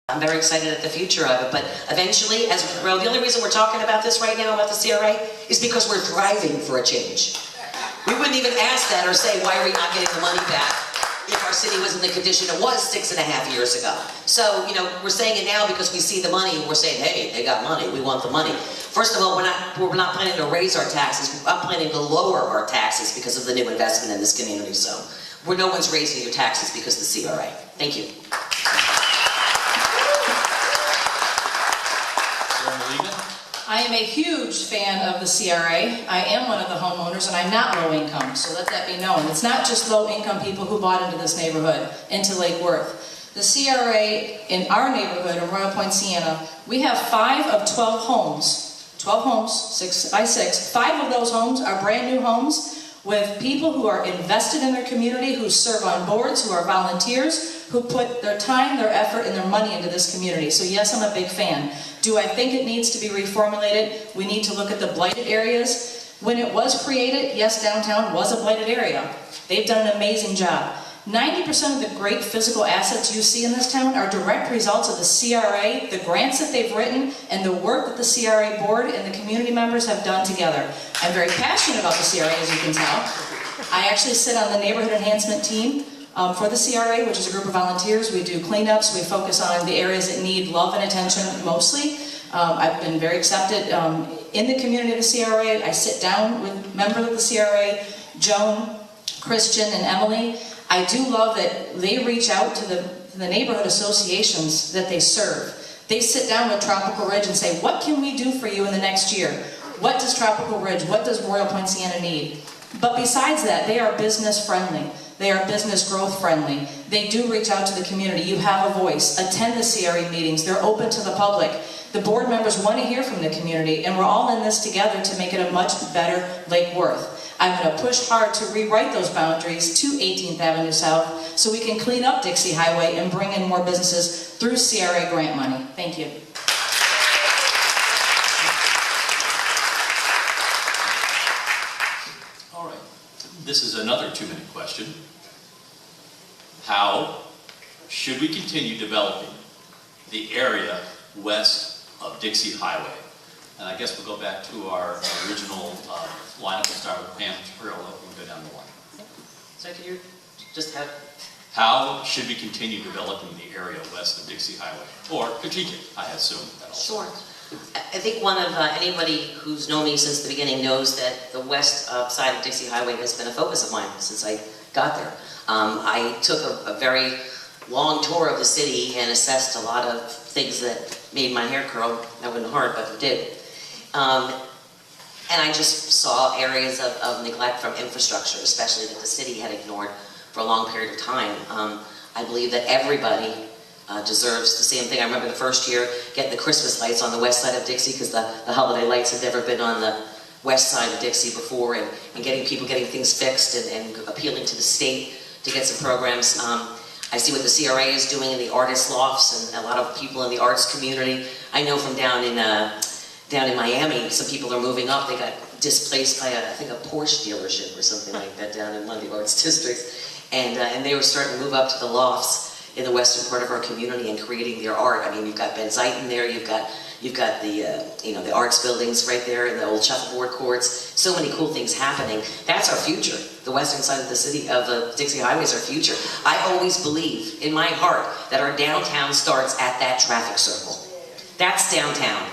I'm very excited at the future of it, but eventually, well, the only reason we're talking about this right now, about the CRA, is because we're thriving for a change. We wouldn't even ask that or say, why are we not getting the money back if our city was in the condition it was 6.5 years ago. So, we're saying it now because we see the money, and we're saying, hey, they got money, we want the money. First of all, we're not planning to raise our taxes, we're planning to lower our taxes because of the new investment in this community, so no one's raising your taxes because of the CRA. Thank you. I am a huge fan of the CRA. I am one of the homeowners, and I'm not low income, so let that be known. It's not just low income people who bought into this neighborhood, into Lake Worth. The CRA in our neighborhood, in Royal Point, Sienna, we have 5 of 12 homes. 12 homes, 6 by 6. 5 of those homes are brand new homes with people who are invested in their community, who serve on boards, who are volunteers, who put their time, their effort, and their money into this community. So yes, I'm a big fan. Do I think it needs to be reformulated? We need to look at the blighted areas. When it was created, yes, downtown was a blighted area. They've done an amazing job. 90% of the great physical assets you see in this town are direct results of the CRA, the grants that they've written, and the work that the CRA board and the community members have done together. I'm very passionate about the CRA, as you can tell. I actually sit on the neighborhood enhancement team for the CRA, which is a group of volunteers. We do cleanups, we focus on the areas that need love and attention mostly. I've been very accepted in the community of the CRA. I sit down with members of the CRA, Joan, Christian, and Emily. I do love that they reach out to the neighborhood associations that they serve. They sit down with Tropical Ridge and say, what can we do for you in the next year? What does Tropical Ridge, what does Royal Point Sienna need? But besides that, they are business friendly. They are business growth friendly. They do reach out to the community. You have a voice. Attend the CRA meetings. They're open to the public. The board members want to hear from the community, and we're all in this together to make it a much better Lake Worth. I'm going to push hard to rewrite those boundaries to 18th Avenue South so we can clean up Dixie Highway and bring in more businesses through CRA grant money. Thank you. All right. This is another 2-minute question. How should we continue developing the area west of Dixie Highway? And I guess we'll go back to our original lineup. We'll start with Pam Shapiro and go down the line. So could you just have... How should we continue developing the area west of Dixie Highway? Or strategic, I assume. That also. Sure. I think one of anybody who's known me since the beginning knows that the west side of Dixie Highway has been a focus of mine since I got there. I took a very long tour of the city and assessed a lot of things that made my hair curl. That wasn't hard, but it did. And I just saw areas of neglect from infrastructure, especially that the city had ignored for a long period of time. I believe that everybody deserves the same thing. I remember the first year getting the Christmas lights on the west side of Dixie because the holiday lights had never been on the west side of Dixie before, and getting things fixed and appealing to the state to get some programs. I see what the CRA is doing in the artist lofts and a lot of people in the arts community. I know from down in Miami, some people are moving up. They got displaced by I think a Porsche dealership or something like that down in one of the arts districts, and they were starting to move up to the lofts in the western part of our community and creating their art. I mean, you've got Ben Zeiton there. You've got the the arts buildings right there in the old shuffleboard courts. So many cool things happening. That's our future. The western side of the city of the Dixie Highway is our future. I always believe in my heart that our downtown starts at that traffic circle. That's downtown.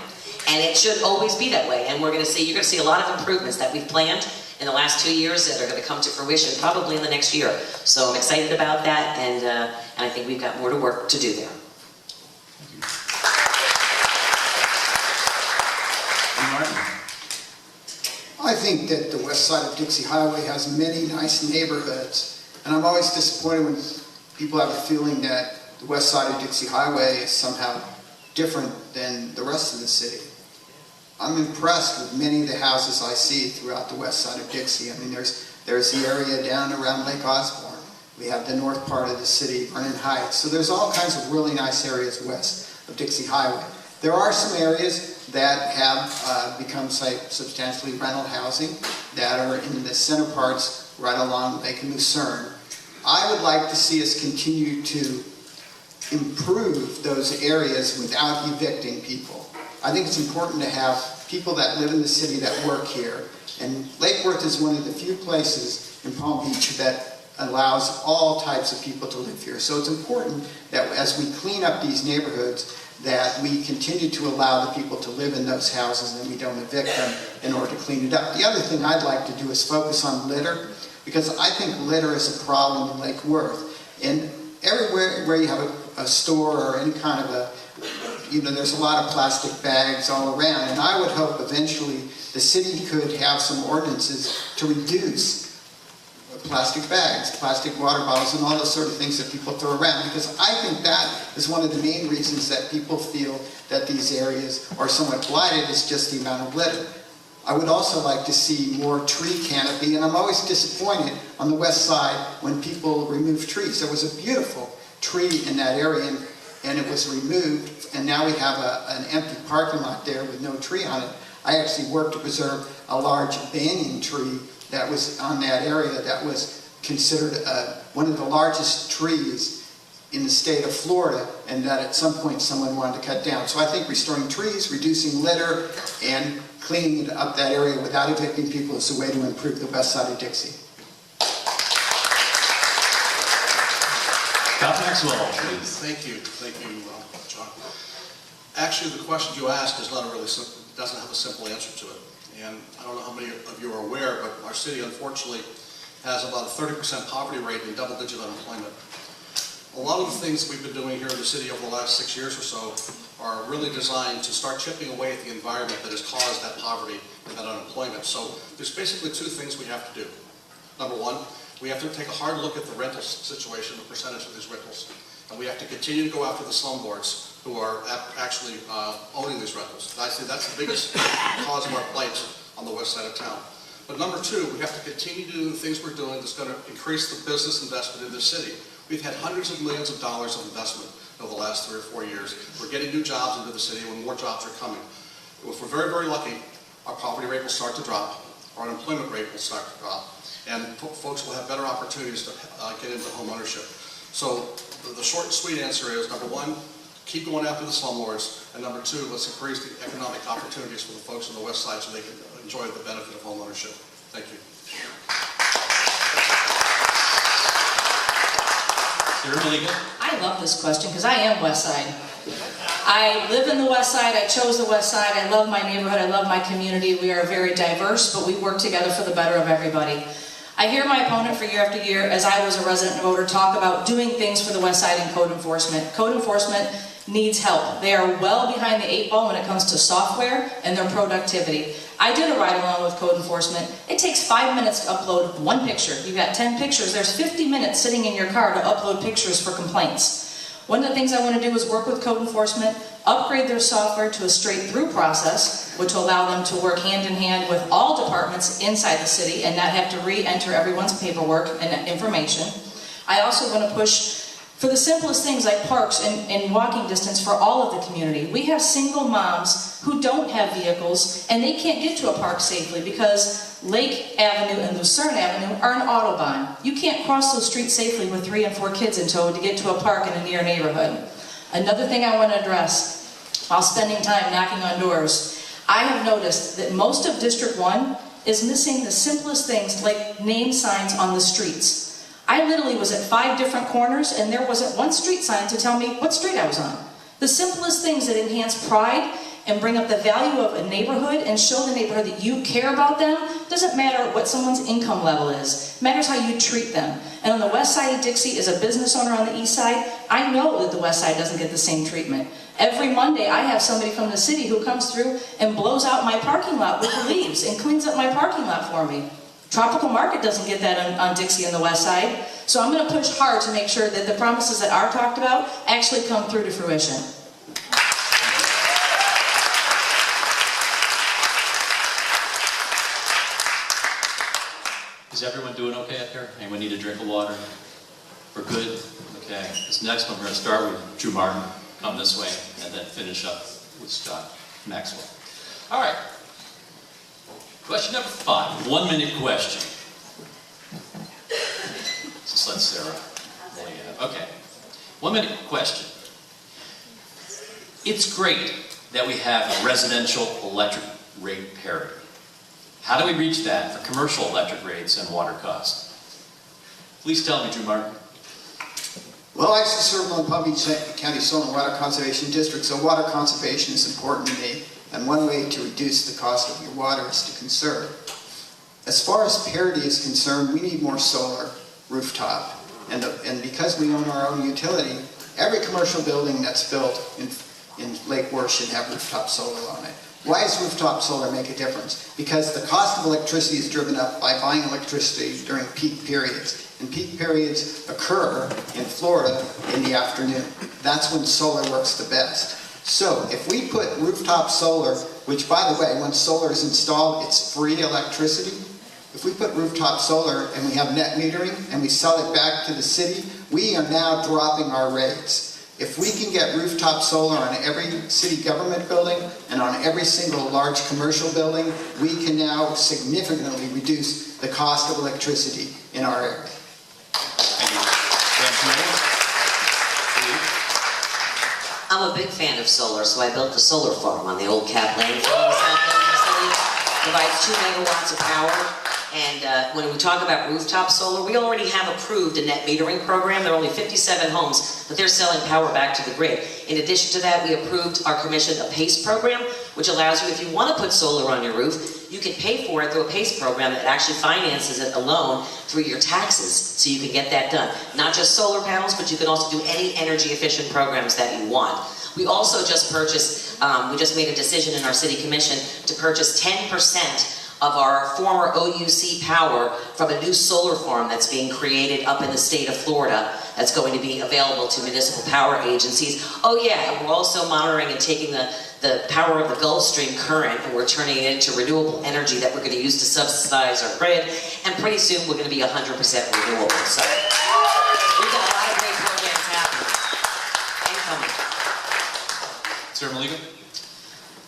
And it should always be that way. And you're going to see a lot of improvements that we've planned in the last 2 years that are going to come to fruition probably in the next year. So I'm excited about that, and I think we've got more to work to do there. I think that the west side of Dixie Highway has many nice neighborhoods, and I'm always disappointed when people have a feeling that the west side of Dixie Highway is somehow different than the rest of the city. I'm impressed with many of the houses I see throughout the west side of Dixie. I mean, there's the area down around Lake Osborne. We have the north part of the city, Vernon Heights. So there's all kinds of really nice areas west of Dixie Highway. There are some areas that have become substantially rental housing that are in the center parts right along Lake Lucerne. I would like to see us continue to improve those areas without evicting people. I think it's important to have people that live in the city that work here. And Lake Worth is one of the few places in Palm Beach that allows all types of people to live here. So it's important that as we clean up these neighborhoods, that we continue to allow the people to live in those houses and we don't evict them in order to clean it up. The other thing I'd like to do is focus on litter, because I think litter is a problem in Lake Worth. And everywhere where you have a store or any kind of a, there's a lot of plastic bags all around, and I would hope eventually the city could have some ordinances to reduce plastic bags, plastic water bottles, and all those sort of things that people throw around, because I think that is one of the main reasons that people feel that these areas are somewhat blighted, is just the amount of litter. I would also like to see more tree canopy, and I'm always disappointed on the west side when people remove trees. There was a beautiful tree in that area, and it was removed, and now we have an empty parking lot there with no tree on it. I actually worked to preserve a large banyan tree that was on that area that was considered one of the largest trees in the state of Florida, and that at some point someone wanted to cut down. So I think restoring trees, reducing litter, and cleaning up that area without evicting people is a way to improve the west side of Dixie. Scott Maxwell, please. Thank you, John. Actually, the question you asked is not a really doesn't have a simple answer to it. And I don't know how many of you are aware, but our city unfortunately has about a 30% poverty rate and double-digit unemployment. A lot of the things we've been doing here in the city over the last 6 years or so are really designed to start chipping away at the environment that has caused that poverty and that unemployment. So there's basically two things we have to do. Number one, we have to take a hard look at the rental situation, the percentage of these rentals. And we have to continue to go after the slumlords who are actually owning these rentals. I say that's the biggest cause of our plight on the west side of town. But number two, we have to continue to do the things we're doing that's going to increase the business investment in this city. We've had hundreds of millions of dollars of investment over the last 3 or 4 years. We're getting new jobs into the city when more jobs are coming. If we're very, very lucky, our poverty rate will start to drop, our unemployment rate will start to drop, and folks will have better opportunities to get into home ownership. So the short and sweet answer is, number one, keep going after the slumlords, and number two, let's increase the economic opportunities for the folks on the west side so they can enjoy the benefit of home ownership. Thank you. I love this question because I am West Side. I live in the West Side, I chose the West Side, I love my neighborhood, I love my community. We are very diverse, but we work together for the better of everybody. I hear my opponent for year after year, as I was a resident voter, talk about doing things for the West Side and code enforcement. Code enforcement needs help. They are well behind the 8 ball when it comes to software and their productivity. I did a ride along with code enforcement. It takes 5 minutes to upload 1 picture. You've got 10 pictures. There's 50 minutes sitting in your car to upload pictures for complaints. One of the things I want to do is work with code enforcement, upgrade their software to a straight-through process, which will allow them to work hand-in-hand with all departments inside the city and not have to re-enter everyone's paperwork and information. I also want to push for the simplest things like parks and walking distance for all of the community. We have single moms who don't have vehicles and they can't get to a park safely because Lake Avenue and Lucerne Avenue are an autobahn. You can't cross those streets safely with 3 and 4 kids in tow to get to a park in a near neighborhood. Another thing I want to address, while spending time knocking on doors, I have noticed that most of District 1 is missing the simplest things like name signs on the streets. I literally was at 5 different corners and there wasn't one street sign to tell me what street I was on. The simplest things that enhance pride and bring up the value of a neighborhood and show the neighborhood that you care about them. Doesn't matter what someone's income level is. It matters how you treat them. And on the west side of Dixie, as a business owner on the east side, I know that the west side doesn't get the same treatment. Every Monday I have somebody from the city who comes through and blows out my parking lot with leaves and cleans up my parking lot for me. Tropical Market doesn't get that on Dixie on the west side. So I'm going to push hard to make sure that the promises that are talked about actually come through to fruition. Is everyone doing okay up here? Anyone need a drink of water? We're good? Okay. This next one, we're going to start with Drew Martin. Come this way, and then finish up with Scott Maxwell. All right. Question number 5. 1-minute question. Just let Sarah lay it out. Okay. 1-minute question. It's great that we have a residential electric rate parity. How do we reach that for commercial electric rates and water costs? Please tell me, Drew Martin. Well, I used to serve on Palm Beach County Soil and Water Conservation District, so water conservation is important to me. And one way to reduce the cost of your water is to conserve. As far as parity is concerned, we need more solar rooftop. And because we own our own utility, every commercial building that's built in Lake Worth should have rooftop solar on it. Why does rooftop solar make a difference? Because the cost of electricity is driven up by buying electricity during peak periods. And peak periods occur in Florida in the afternoon. That's when solar works the best. So if we put rooftop solar, which by the way, when solar is installed, it's free electricity. If we put rooftop solar and we have net metering and we sell it back to the city, we are now dropping our rates. If we can get rooftop solar on every city government building and on every single large commercial building, we can now significantly reduce the cost of electricity in our area. I'm a big fan of solar, so I built a solar farm on the old Cap Lane farm in the south end of the city. Provides 2 megawatts of power. And when we talk about rooftop solar, we already have approved a net metering program. There are only 57 homes, but they're selling power back to the grid. In addition to that, we approved our commission a PACE program, which allows you, if you want to put solar on your roof, you can pay for it through a PACE program that actually finances it alone through your taxes, so you can get that done. Not just solar panels, but you can also do any energy efficient programs that you want. We also just purchased, we just made a decision in our city commission to purchase 10% of our former OUC power from a new solar farm that's being created up in the state of Florida that's going to be available to municipal power agencies. Oh yeah, and we're also monitoring and taking the power of the Gulf Stream current and we're turning it into renewable energy that we're going to use to subsidize our grid, and pretty soon we're going to be 100% renewable. So we've got a lot of great programs happening and coming. Sarah Maliga?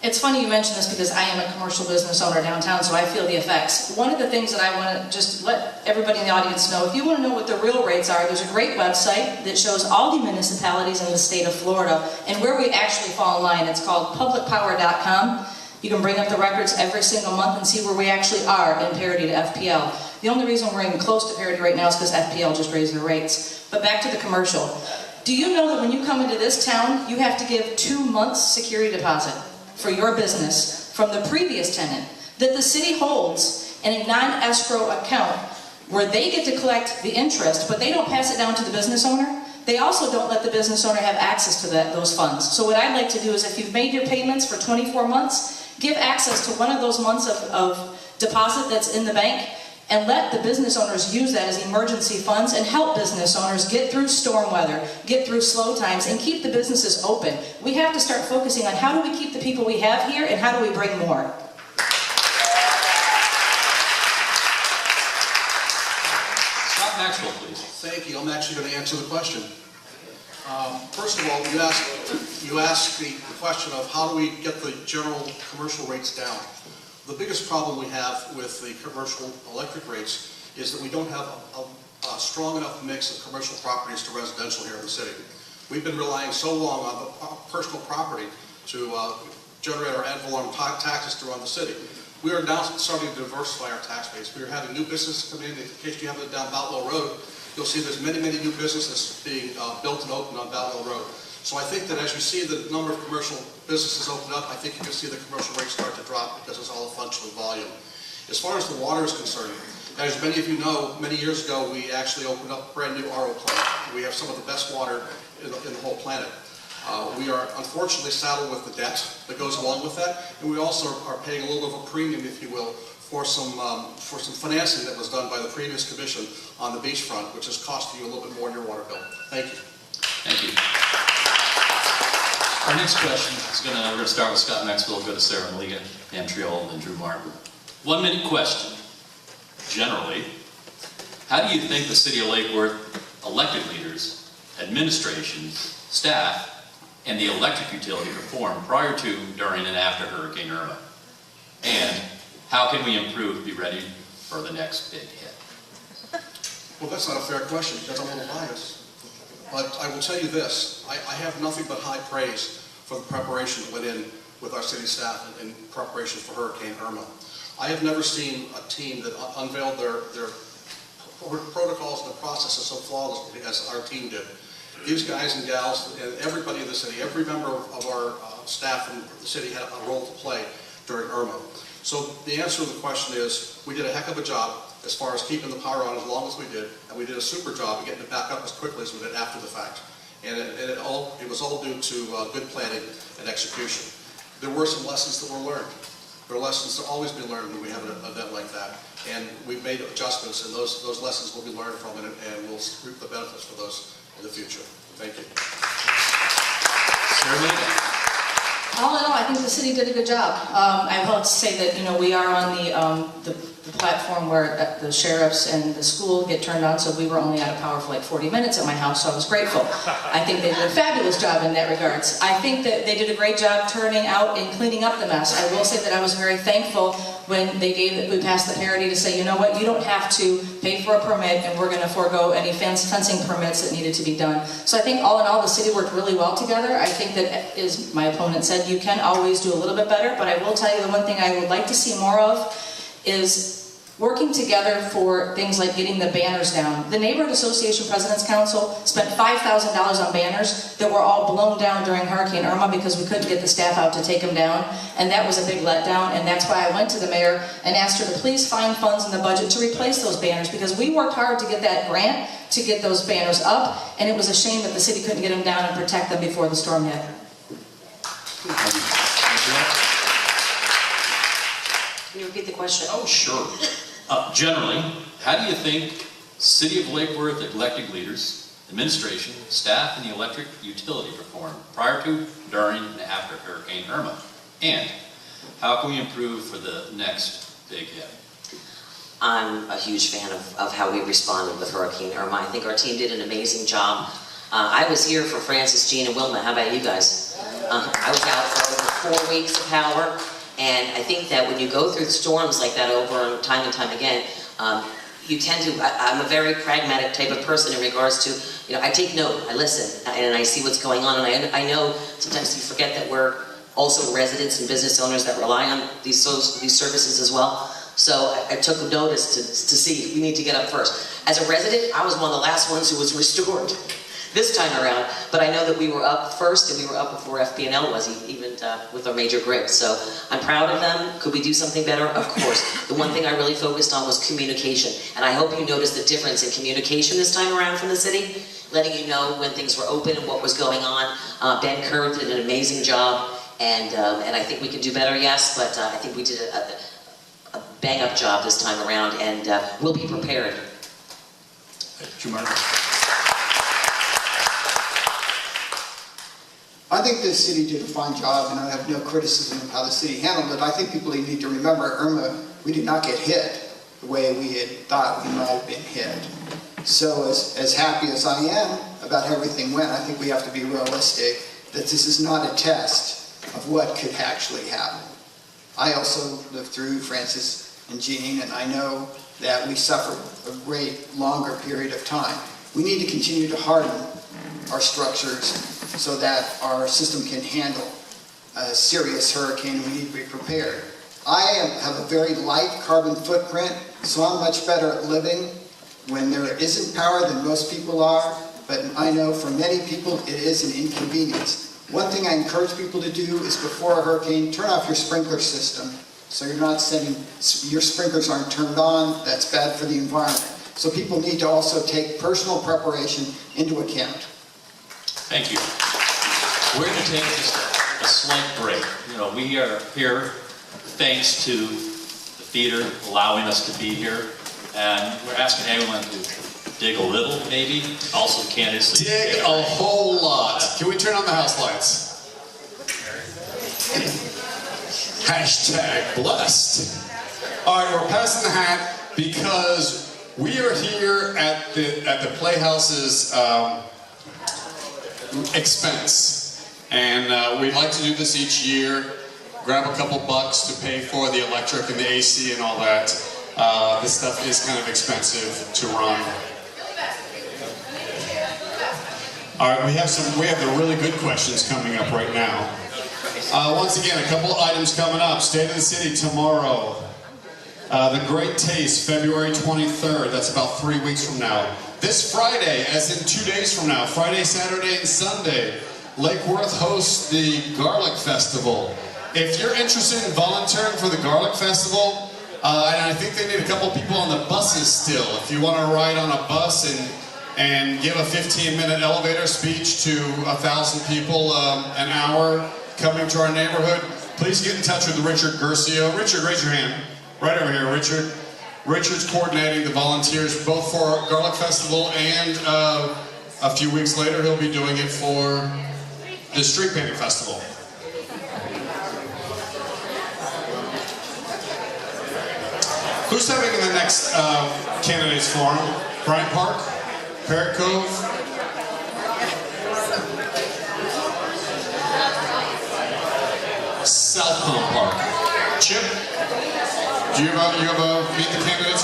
It's funny you mention this because I am a commercial business owner downtown, so I feel the effects. One of the things that I want to just let everybody in the audience know, if you want to know what the real rates are, there's a great website that shows all the municipalities in the state of Florida and where we actually fall in line. It's called publicpower.com. You can bring up the records every single month and see where we actually are in parity to FPL. The only reason we're even close to parity right now is because FPL just raised their rates. But back to the commercial. Do you know that when you come into this town, you have to give 2 months security deposit for your business from the previous tenant that the city holds in a non-escrow account where they get to collect the interest, but they don't pass it down to the business owner? They also don't let the business owner have access to those funds. So what I'd like to do is, if you've made your payments for 24 months, give access to one of those months of deposit that's in the bank, and let the business owners use that as emergency funds and help business owners get through storm weather, get through slow times, and keep the businesses open. We have to start focusing on how do we keep the people we have here and how do we bring more. Scott Maxwell, please. Thank you. I'm actually going to answer the question. First of all, you asked the question of how do we get the general commercial rates down. The biggest problem we have with the commercial electric rates is that we don't have a strong enough mix of commercial properties to residential here in the city. We've been relying so long on the personal property to generate our ad valorem taxes to run the city. We are now starting to diversify our tax base. We are having new businesses come in. In case you haven't down Boutwell Road, you'll see there's many, many new businesses being built and opened on Boutwell Road. So I think that as you see the number of commercial businesses open up, I think you can see the commercial rates start to drop because it's all a function of volume. As far as the water is concerned, as many of you know, many years ago we actually opened up a brand new RO plant. We have some of the best water in the whole planet. We are unfortunately saddled with the debt that goes along with that, and we also are paying a little bit of a premium, if you will, for some financing that was done by the previous commission on the beachfront, which is costing you a little bit more in your water bill. Thank you. Thank you. Our next question is we're going to start with Scott Maxwell, go to Sarah Maliga, Pam Triol, and then Drew Martin. 1 minute question. Generally, how do you think the City of Lake Worth elected leaders, administration, staff, and the electric utility performed prior to, during, and after Hurricane Irma? And how can we improve to be ready for the next big hit? Well, that's not a fair question because I'm a little biased. But I will tell you this, I have nothing but high praise for the preparation that went in with our city staff in preparation for Hurricane Irma. I have never seen a team that unveiled their protocols and the processes so flawlessly as our team did. These guys and gals and everybody in the city, every member of our staff in the city had a role to play during Irma. So the answer to the question is, we did a heck of a job as far as keeping the power on as long as we did, and we did a super job of getting it back up as quickly as we did after the fact. And it was all due to good planning and execution. There were some lessons that were learned. There are lessons to always be learned when we have an event like that. And we've made adjustments, and those lessons will be learned from it, and we'll reap the benefits for those in the future. Thank you. All in all, I think the city did a good job. I will say that, you know, we are on the platform where the sheriffs and the school get turned on, so we were only out of power for like 40 minutes at my house, so I was grateful. I think they did a fabulous job in that regards. I think that they did a great job turning out and cleaning up the mess. I will say that I was very thankful when we passed the parity to say, you know what, you don't have to pay for a permit, and we're going to forego any fencing permits that needed to be done. So I think all in all, the city worked really well together. I think that, as my opponent said, you can always do a little bit better, but I will tell you the one thing I would like to see more of is working together for things like getting the banners down. The Neighborhood Association President's Council spent $5,000 on banners that were all blown down during Hurricane Irma because we couldn't get the staff out to take them down, and that was a big letdown, and that's why I went to the mayor and asked her to please find funds in the budget to replace those banners, because we worked hard to get that grant to get those banners up, and it was a shame that the city couldn't get them down and protect them before the storm hit. Can you repeat the question? Oh, sure. Generally, how do you think City of Lake Worth elected leaders, administration, staff, and the electric utility performed prior to, during, and after Hurricane Irma? And how can we improve for the next big hit? I'm a huge fan of how we responded with Hurricane Irma. I think our team did an amazing job. I was here for Francis, Jean, and Wilma. How about you guys? I was out for over 4 weeks of power. And I think that when you go through storms like that over time and time again, you tend to, I'm a very pragmatic type of person in regards to, you know, I take note, I listen, and I see what's going on, and I know sometimes you forget that we're also residents and business owners that rely on these services as well. So I took notice to see we need to get up first. As a resident, I was one of the last ones who was restored this time around, but I know that we were up first, and we were up before FP&L was, even with our major grid. So I'm proud of them. Could we do something better? Of course. The one thing I really focused on was communication, and I hope you noticed the difference in communication this time around from the city, letting you know when things were open and what was going on. Ben Kerr did an amazing job, and I think we can do better, yes, but I think we did a bang-up job this time around, and we'll be prepared. I think the city did a fine job, and I have no criticism of how the city handled it. I think people need to remember Irma, we did not get hit the way we had thought we might have been hit. So as happy as I am about how everything went, I think we have to be realistic that this is not a test of what could actually happen. I also lived through Francis and Jean, and I know that we suffered a great longer period of time. We need to continue to harden our structures so that our system can handle a serious hurricane. We need to be prepared. I have a very light carbon footprint, so I'm much better at living when there isn't power than most people are, but I know for many people it is an inconvenience. One thing I encourage people to do is before a hurricane, turn off your sprinkler system so you're not sending, your sprinklers aren't turned on. That's bad for the environment. So people need to also take personal preparation into account. Thank you. We're going to take just a slight break. You know, we are here thanks to the theater allowing us to be here, and we're asking everyone to dig a little, maybe. Also, candidates. Dig a whole lot. Can we turn on the house lights? Hashtag blessed. All right, we're passing the hat because we are here at the Playhouse's expense, and we'd like to do this each year. Grab a couple bucks to pay for the electric and the AC and all that. This stuff is kind of expensive to run. All right, we have the really good questions coming up right now. Once again, a couple items coming up. State of the City tomorrow. The Great Taste, February 23rd. That's about 3 weeks from now. This Friday, as in 2 days from now, Friday, Saturday, and Sunday, Lake Worth hosts the Garlic Festival. If you're interested in volunteering for the Garlic Festival, and I think they need a couple people on the buses still. If you want to ride on a bus and give a 15-minute elevator speech to 1,000 people an hour coming to our neighborhood, please get in touch with Richard Gercio. Richard, raise your hand. Right over here, Richard. Richard's coordinating the volunteers both for Garlic Festival and a few weeks later he'll be doing it for the Street Painting Festival. Who's having the next candidates forum? Bryant Park? Parrot Cove? South Palm Park. Chip? Do you have a meet the candidates?